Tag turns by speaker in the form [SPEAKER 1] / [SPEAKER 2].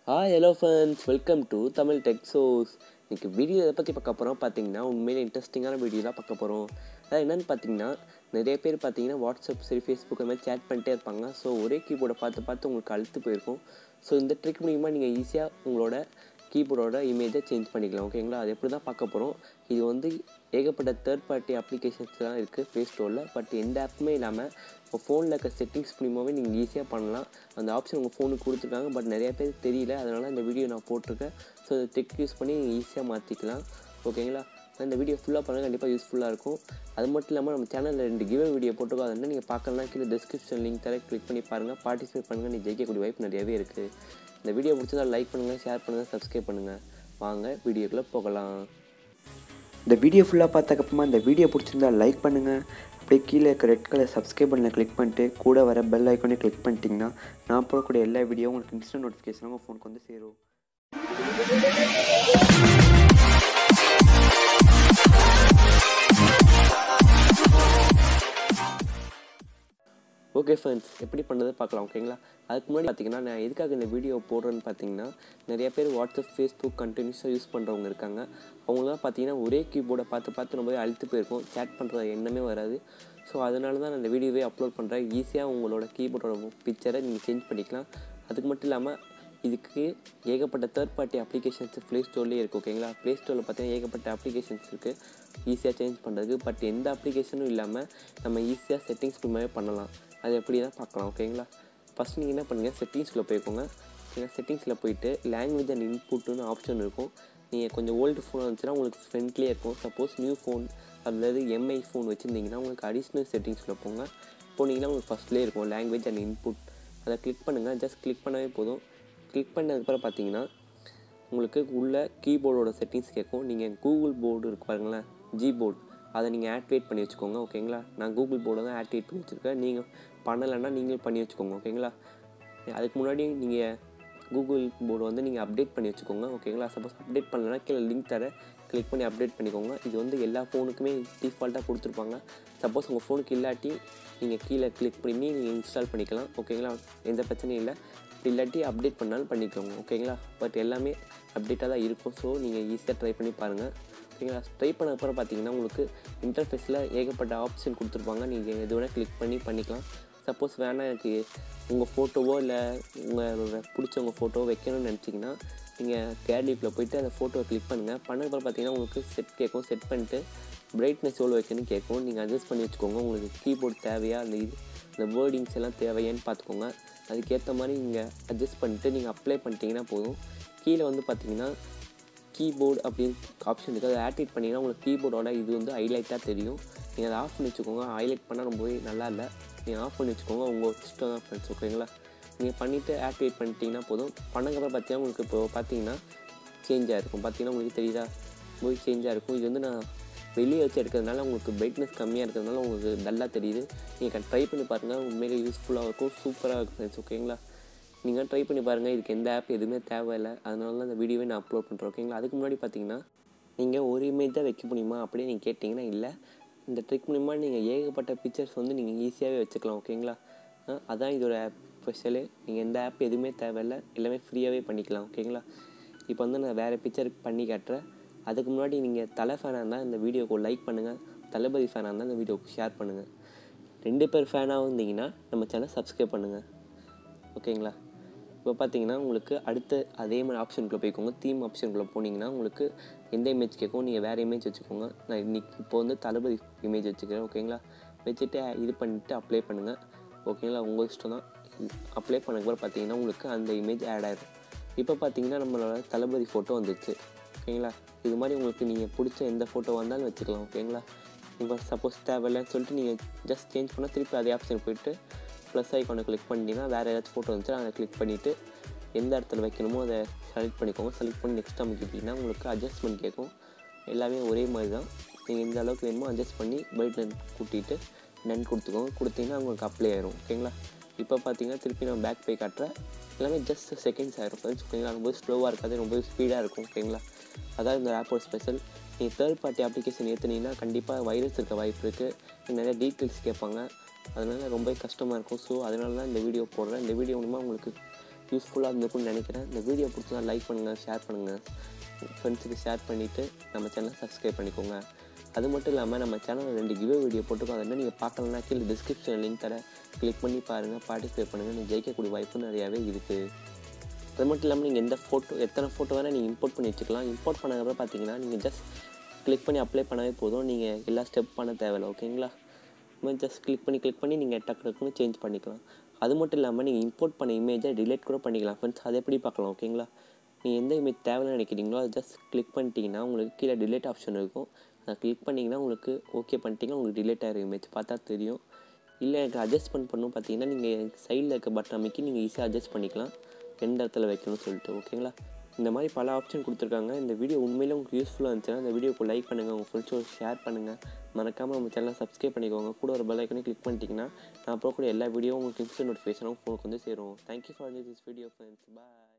[SPEAKER 1] Hi hello friends, welcome to Tamil tech shows. இன்றைக்கி video எதை பற்றி பார்க்க போகிறோம் பார்த்தீங்கன்னா, உண்மையிலே இன்ட்ரெஸ்டிங்கான வீடியோ தான் பார்க்க போகிறோம். அதாவது என்னென்னு பார்த்தீங்கன்னா, நிறைய பேர் பார்த்தீங்கன்னா வாட்ஸ்அப் சரி ஃபேஸ்புக் அந்த மாதிரி சேட் பண்ணிட்டே இருப்பாங்க. ஸோ ஒரே கீபோர்டை பார்த்து உங்களுக்கு அழுத்து போயிருக்கும். ஸோ இந்த ட்ரிக் மூலிமா நீங்கள் ஈஸியாக உங்களோட கீபோர்டோட இமேஜை சேஞ்ச் பண்ணிக்கலாம். ஓகேங்களா, அது எப்படி தான் பார்க்க போகிறோம். இது வந்து ஏகப்பட்ட தேர்ட் பார்ட்டி அப்ளிகேஷன்ஸ்லாம் இருக்குது ப்ளே ஸ்டோரில். பட் எந்த ஆப்புமே இல்லாமல் உங்கள் ஃபோனில் இருக்க செட்டிங்ஸ் மூலிமாவே நீங்கள் ஈஸியாக பண்ணலாம். அந்த ஆப்ஷன் உங்கள் ஃபோனுக்கு கொடுத்துருக்காங்க, பட் நிறைய பேர் தெரியல. அதனால் இந்த வீடியோ நான் போட்டிருக்கேன். ஸோ இந்த ட்ரிக் யூஸ் பண்ணி நீங்கள் ஈஸியாக மாற்றிக்கலாம். ஓகேங்களா, இந்த வீடியோ ஃபுல்லாக பாருங்கள், கண்டிப்பாக யூஸ்ஃபுல்லாக இருக்கும். அது மட்டும் இல்லாமல் நம்ம சேனலில் 2 கிவ்அவே வீடியோ போட்டிருக்கோம். அதை நீங்கள் பார்க்கலாம், கீழே டிஸ்கிரிப்ஷன் லிங்க் தர கிளிக் பண்ணி பாருங்கள், பார்ட்டிசிபேட் பண்ணுங்கள். நீ ஜெயிக்கக்கூடிய வாய்ப்பு நிறையவே இருக்குது. இந்த வீடியோ பிடிச்சதா லைக் பண்ணுங்கள், ஷேர் பண்ணுங்கள், சப்ஸ்கிரைப் பண்ணுங்கள். வாங்க வீடியோக்குள்ளே போகலாம்.
[SPEAKER 2] இந்த வீடியோ ஃபுல்லாக பார்த்ததுக்கப்புறமா இந்த வீடியோ பிடிச்சிருந்தா லைக் பண்ணுங்கள். அப்படியே கீழே இருக்க ரெட் கலர் சப்ஸ்கிரைப் பண்ணல கிளிக் பண்ணிட்டு கூட வர பெல் ஐக்கானே கிளிக் பண்ணிட்டீங்கன்னா நான் போடக்கூடிய எல்லா வீடியோவும் உங்களுக்கு இன்ஸ்டன்ட் நோட்டிஃபிகேஷன் உங்கள் ஃபோனுக்கு வந்து சேரும்.
[SPEAKER 1] ஓகே ஃப்ரெண்ட்ஸ், எப்படி பண்ணுறது பார்க்கலாம். ஓகேங்களா, அதுக்கு முன்னாடி பார்த்தீங்கன்னா நான் எதுக்காக இந்த வீடியோ போடுறேன்னு பார்த்தீங்கன்னா, நிறைய பேர் வாட்ஸ்அப் ஃபேஸ்புக் கண்டினியூஸாக யூஸ் பண்ணுறவங்க இருக்காங்க. அவங்களாம் பார்த்தீங்கன்னா ஒரே கீபோர்டை பார்த்து ரொம்ப அழுத்து போயிருக்கும், சேட் பண்ணுற எண்ணமே வராது. ஸோ அதனால தான் நான் இந்த வீடியோவே அப்லோட் பண்ணுறேன். ஈஸியாக உங்களோட கீபோர்டோட பிக்சரை நீங்கள் சேஞ்ச் பண்ணிக்கலாம். அதுக்கு மட்டும் இல்லாமல் இதுக்கு ஏகப்பட்ட தேர்ட் பார்ட்டி அப்ளிகேஷன்ஸ் ப்ளே ஸ்டோர்லேயே இருக்குது. ஓகேங்களா, ப்ளே ஸ்டோரில் பார்த்தீங்கன்னா ஏகப்பட்ட அப்ளிகேஷன்ஸ் இருக்குது ஈஸியாக சேஞ்ச் பண்ணுறதுக்கு. பட் எந்த அப்ளிகேஷனும் இல்லாமல் நம்ம ஈஸியாக செட்டிங்ஸ் மூலமாகவே பண்ணலாம். அது எப்படி தான் பார்க்கலாம். ஓகேங்களா, ஃபஸ்ட் நீங்கள் என்ன பண்ணுங்கள், செட்டிங்ஸில் போய்க்கோங்க. ஓகேங்களா, செட்டிங்ஸில் போய்ட்டு லாங்குவேஜ் அண்ட் இன்புட்டுன்னு ஆப்ஷன் இருக்கும். நீங்கள் கொஞ்சம் ஓல்டு ஃபோன் வந்துச்சுன்னா உங்களுக்கு ஃப்ரெண்ட்லியாக இருக்கும். சப்போஸ் நியூ ஃபோன் அல்லது எம்ஐ ஃபோன் வச்சுருந்தீங்கன்னா உங்களுக்கு அடிஷ்னல் செட்டிங்ஸில் போங்க. போனீங்கன்னா உங்களுக்கு ஃபஸ்ட்லேயே இருக்கும் லாங்குவேஜ் அண்ட் இன்புட். அதை கிளிக் பண்ணுங்கள். ஜஸ்ட் கிளிக் பண்ணவே போதும். கிளிக் பண்ணதுக்கப்புறம் பார்த்தீங்கன்னா உங்களுக்கு உள்ள கீபோர்டோட செட்டிங்ஸ் கேட்கும். நீங்கள் கூகுள் போர்டு இருக்கு பாருங்களேன், போர்டு, அதை நீங்கள் ஆக்டிவேட் பண்ணி வச்சுக்கோங்க. ஓகேங்களா, நான் கூகுள் போர்டை தான் ஆக்டிவேட் பண்ணி வச்சுருக்கேன். நீங்கள் பண்ணலைன்னா நீங்களும் பண்ணி வச்சுக்கோங்க. ஓகேங்களா, அதுக்கு முன்னாடி நீங்கள் கூகுள் போர்டு வந்து நீங்கள் அப்டேட் பண்ணி வச்சுக்கோங்க. ஓகேங்களா, சப்போஸ் அப்டேட் பண்ணலைன்னா கீழே லிங்க் தர கிளிக் பண்ணி அப்டேட் பண்ணிக்கோங்க. இது வந்து எல்லா ஃபோனுக்குமே டிஃபால்ட்டாக கொடுத்துருப்பாங்க. சப்போஸ் உங்கள் ஃபோனுக்கு இல்லாட்டி நீங்கள் கீழே கிளிக் பண்ணி நீங்கள் இன்ஸ்டால் பண்ணிக்கலாம். ஓகேங்களா, எந்த பிரச்சனையும் இல்லை. இல்லாட்டி அப்டேட் பண்ணாலும் பண்ணிக்கோங்க. ஓகேங்களா, பட் எல்லாமே அப்டேட்டாக தான் இருக்கும். ஸோ நீங்கள் ஈஸியாக ட்ரை பண்ணி பாருங்கள். ஓகேங்களா, ட்ரை பண்ண அப்புறம் பார்த்தீங்கன்னா உங்களுக்கு இன்டர்ஃபேஸில் ஏகப்பட்ட ஆப்ஷன் கொடுத்துருப்பாங்க. நீங்கள் எது வேணால் கிளிக் பண்ணிக்கலாம். சப்போஸ் வேணால் எனக்கு உங்கள் ஃபோட்டோவோ இல்லை உங்களோட பிடிச்சவங்க ஃபோட்டோவோ வைக்கணும்னு நினச்சிங்கன்னா நீங்கள் கேலரியில் போய்ட்டு அந்த ஃபோட்டோவை கிளிக் பண்ணுங்கள். பண்ணதுக்கப்புறம் பார்த்தீங்கன்னா உங்களுக்கு செட் கேட்கும். செட் பண்ணிட்டு பிரைட்னஸ் எவ்வளோ வைக்கணும்னு கேட்கும். நீங்கள் அட்ஜஸ்ட் பண்ணி வச்சுக்கோங்க. உங்களுக்கு கீபோர்டு தேவையா, இந்த வேர்டிங்ஸ் எல்லாம் தேவையான்னு பார்த்துக்கோங்க. அதுக்கேற்ற மாதிரி நீங்கள் அட்ஜஸ்ட் பண்ணிவிட்டு நீங்கள் அப்ளை பண்ணிட்டீங்கன்னா போதும். கீழே வந்து பார்த்தீங்கன்னா கீபோர்டு அப்படின்னு ஆப்ஷன் இருக்குது. அதை ஆக்டிவேட் பண்ணிங்கன்னா உங்களுக்கு கீபோர்டோட இது வந்து ஹைலைட்டாக தெரியும். நீங்கள் அதை ஆஃப் பண்ணி வச்சுக்கோங்க. ஹைலைட் பண்ணால் ரொம்பவே நல்லா இல்லை. நீங்கள் ஆஃப் பண்ணி வச்சுக்கோங்க. உங்கள் இஷ்டம் தான் ஃப்ரெண்ட்ஸ். ஓகேங்களா, நீங்கள் பண்ணிவிட்டு ஆக்டிவேட் பண்ணிட்டீங்கன்னா போதும். பண்ணதுக்கப்புறம் பார்த்தீங்கன்னா உங்களுக்கு இப்போ பார்த்தீங்கன்னா சேஞ்சாக இருக்கும். பார்த்தீங்கன்னா உங்களுக்கு தெரியுதா, போய் சேஞ்சாக இருக்கும். இது வந்து நான் வெளியே வச்சு எடுக்கிறதுனால உங்களுக்கு பிரைட்னஸ் கம்மியாக இருக்கிறதுனால உங்களுக்கு நல்லா தெரியுது. நீங்கள் ட்ரை பண்ணி பாருங்கள், உண்மையிலே யூஸ்ஃபுல்லாக இருக்கும், சூப்பராக இருக்கும் ஃப்ரெண்ட்ஸ். ஓகேங்களா, நீங்கள் ட்ரை பண்ணி பாருங்கள். இதுக்கு எந்த ஆப் எதுவுமே தேவையில்லை. அதனால தான் இந்த வீடியோவே நான் அப்லோட் பண்ணுறேன். ஓகேங்களா, அதுக்கு முன்னாடி பார்த்தீங்கன்னா நீங்கள் ஒரு இமேஜ் தான் வைக்க முடியுமா அப்படின்னு நீங்கள் கேட்டிங்கன்னா இல்லை. இந்த ட்ரிக் மூலிமா நீங்கள் ஏகப்பட்ட பிக்சர்ஸ் வந்து நீங்கள் ஈஸியாகவே வச்சுக்கலாம். ஓகேங்களா, அதான் இதோட ஆப் ஸ்பெஷலு. நீங்கள் எந்த ஆப் எதுவுமே தேவையில்லை, எல்லாமே ஃப்ரீயாகவே பண்ணிக்கலாம். ஓகேங்களா, இப்போ வந்து நான் வேறு பிக்சர் பண்ணி காட்டுறேன். அதுக்கு முன்னாடி நீங்கள் தலை ஃபேனாக இருந்தால் இந்த வீடியோக்கு லைக் பண்ணுங்கள், தளபதி ஃபேனாக இருந்தால் இந்த வீடியோக்கு ஷேர் பண்ணுங்கள். 2 பேர் ஃபேனாக இருந்தீங்கன்னா நம்ம சேனல் சப்ஸ்கிரைப் பண்ணுங்கள். ஓகேங்களா, இப்போ பார்த்தீங்கன்னா உங்களுக்கு அடுத்து அதே மாதிரி ஆப்ஷனுக்குள்ளே போய்க்கோங்க. தீம் ஆப்ஷனுக்குள்ளே போனீங்கன்னா உங்களுக்கு எந்த இமேஜ் கேட்கும், நீங்கள் வேறு இமேஜ் வச்சுக்கோங்க. நான் இப்போ வந்து தளபதி இமேஜ் வச்சுக்கிறேன். ஓகேங்களா, வச்சுட்டு இது பண்ணிவிட்டு அப்ளை பண்ணுங்கள். ஓகேங்களா, உங்கள் இஷ்டம் தான். அப்ளை பண்ணக்கப்புறம் பார்த்தீங்கன்னா உங்களுக்கு அந்த இமேஜ் ஆட் ஆகிடும். இப்போ பார்த்தீங்கன்னா நம்மளோட தளபதி ஃபோட்டோ வந்துடுச்சு. ஓகேங்களா, இது மாதிரி உங்களுக்கு நீங்கள் பிடிச்ச எந்த ஃபோட்டோ வந்தாலும் வச்சுக்கலாம். ஓகேங்களா, இப்போ சப்போஸ் தேவையில்லைன்னு சொல்லிட்டு நீங்கள் ஜஸ்ட் சேஞ்ச் பண்ணால் திருப்பி அதே ஆப்ஷன் போய்ட்டு ப்ளஸ் ஐக்கானை கிளிக் பண்ணிட்டீங்கன்னா வேறு ஏதாச்சும் ஃபோட்டோ வந்துச்சுன்னா அதை கிளிக் பண்ணிவிட்டு எந்த இடத்துல வைக்கணுமோ அதை செலக்ட் பண்ணிக்கோங்க. செலக்ட் பண்ணி நெக்ஸ்ட் அமைக்கிட்டிங்கன்னா உங்களுக்கு அட்ஜஸ்ட்மெண்ட் கேட்கும். எல்லாமே ஒரே மாதிரி தான். நீங்கள் எந்த அளவுக்கு வேணுமோ அட்ஜஸ்ட் பண்ணி பைட்டன் கூட்டிகிட்டு டன் கொடுத்துக்கோங்க. கொடுத்தீங்கன்னா உங்களுக்கு அப்ளை ஆயிரும். ஓகேங்களா, இப்போ பார்த்தீங்கன்னா திருப்பி நான் பேக் போய் காட்டுறேன். எல்லாமே ஜஸ்ட் செகண்ட்ஸ் ஆயிரும் ஃப்ரெண்ட்ஸ். ஓகேங்களா, ரொம்ப ஸ்லோவாக இருக்காது, ரொம்ப ஸ்பீடாக இருக்கும். ஓகேங்களா, அதாவது இந்த ஆப்போட ஸ்பெஷல். நீங்கள் தேர்ட் பார்ட்டி அப்ளிகேஷன் ஏற்றுனீங்கன்னா கண்டிப்பாக வைரஸ் இருக்க வாய்ப்பு இருக்குது. நிறைய டீட்டெயில்ஸ் கேட்பாங்க. அதனால் ரொம்ப கஷ்டமாக இருக்கும். ஸோ அதனால தான் இந்த வீடியோ போடுறேன். இந்த வீடியோ மூலமாக உங்களுக்கு யூஸ்ஃபுல்லாக இருந்திருக்கும்னு நினைக்கிறேன். இந்த வீடியோ பிடிச்சா லைக் பண்ணுங்கள், ஷேர் பண்ணுங்கள், ஃப்ரெண்ட்ஸுக்கு ஷேர் பண்ணிவிட்டு நம்ம சேனலை சப்ஸ்கிரைப் பண்ணிக்கோங்க. அது மட்டும் இல்லாமல் நம்ம சேனலில் 2 கிவ்வே வீடியோ போட்டிருக்கோம். அதை நீங்கள் பார்க்கலன்னா கீழே டிஸ்கிரிப்ஷன் லிங்க் தர கிளிக் பண்ணி பாருங்கள், பார்ட்டிசிபேட் பண்ணுங்கள். நீங்கள் ஜெயிக்கக்கூடிய வாய்ப்பு நிறையாவே இருக்குது. அது மட்டும் இல்லாமல் நீங்கள் எத்தனை ஃபோட்டோ வேணால் நீங்கள் இம்போர்ட் பண்ணி வச்சுக்கலாம். இம்போர்ட் பண்ணதுக்கப்புறம் பார்த்தீங்கன்னா நீங்கள் ஜஸ்ட் கிளிக் பண்ணி அப்ளை பண்ணவே போதும். நீங்கள் எல்லா ஸ்டெப் பண்ண தேவையில்லை. ஓகேங்களா? ஜஸ்ட் கிளிக் பண்ணி நீங்கள் டக்குன்னு சேஞ்ச் பண்ணிக்கலாம். அது மட்டும் இல்லாமல் நீங்கள் இம்போர்ட் பண்ண இமேஜை டிலீட் கூட பண்ணிக்கலாம் ஃப்ரெண்ட்ஸ். அதை எப்படி பார்க்கலாம்? ஓகேங்களா? நீங்கள் எந்த இமேஜ் தேவைன்னு நினைக்கிறீங்களோ அதை ஜஸ்ட் கிளிக் பண்ணிட்டீங்கன்னா உங்களுக்கு கீழே டிலீட் ஆப்ஷன் இருக்கும். அதை கிளிக் பண்ணிங்கன்னா உங்களுக்கு ஓகே பண்ணிட்டீங்கன்னா உங்களுக்கு டிலீட் ஆகிற இமேஜ் பார்த்தா தெரியும். இல்லை எனக்கு அட்ஜஸ்ட்மெண்ட் பண்ணணும் பார்த்தீங்கன்னா நீங்கள் சைடில் இருக்க பட்டன் அமைக்கி நீங்கள் ஈஸியாக அட்ஜஸ்ட் பண்ணிக்கலாம் எந்த இடத்துல வைக்கணும்னு சொல்லிட்டு. ஓகேங்களா? இந்த மாதிரி பல ஆப்ஷன் கொடுத்துருக்காங்க. இந்த வீடியோ உண்மையிலே உங்களுக்கு யூஸ்ஃபுல்லாக இருந்துச்சுன்னா இந்த வீடியோக்கு லைக் பண்ணுங்கள், உங்கள் ஃப்ரெண்ட்ஸோட ஷேர் பண்ணுங்கள், மறக்காமல் நம்ம சேனலை சப்ஸ்கிரைப் பண்ணிக்கோங்க. கூட ஒரு பெல் ஐக்கனை கிளிக் பண்ணிட்டீங்கன்னா நான் போகக்கூடிய எல்லா வீடியோவும் உங்களுக்கு இன்ஸ்டன்ட் நோட்டிஃபிகேஷனும் ஃபோனுக்கு வந்து சேரும். Thank you for this video friends. Bye.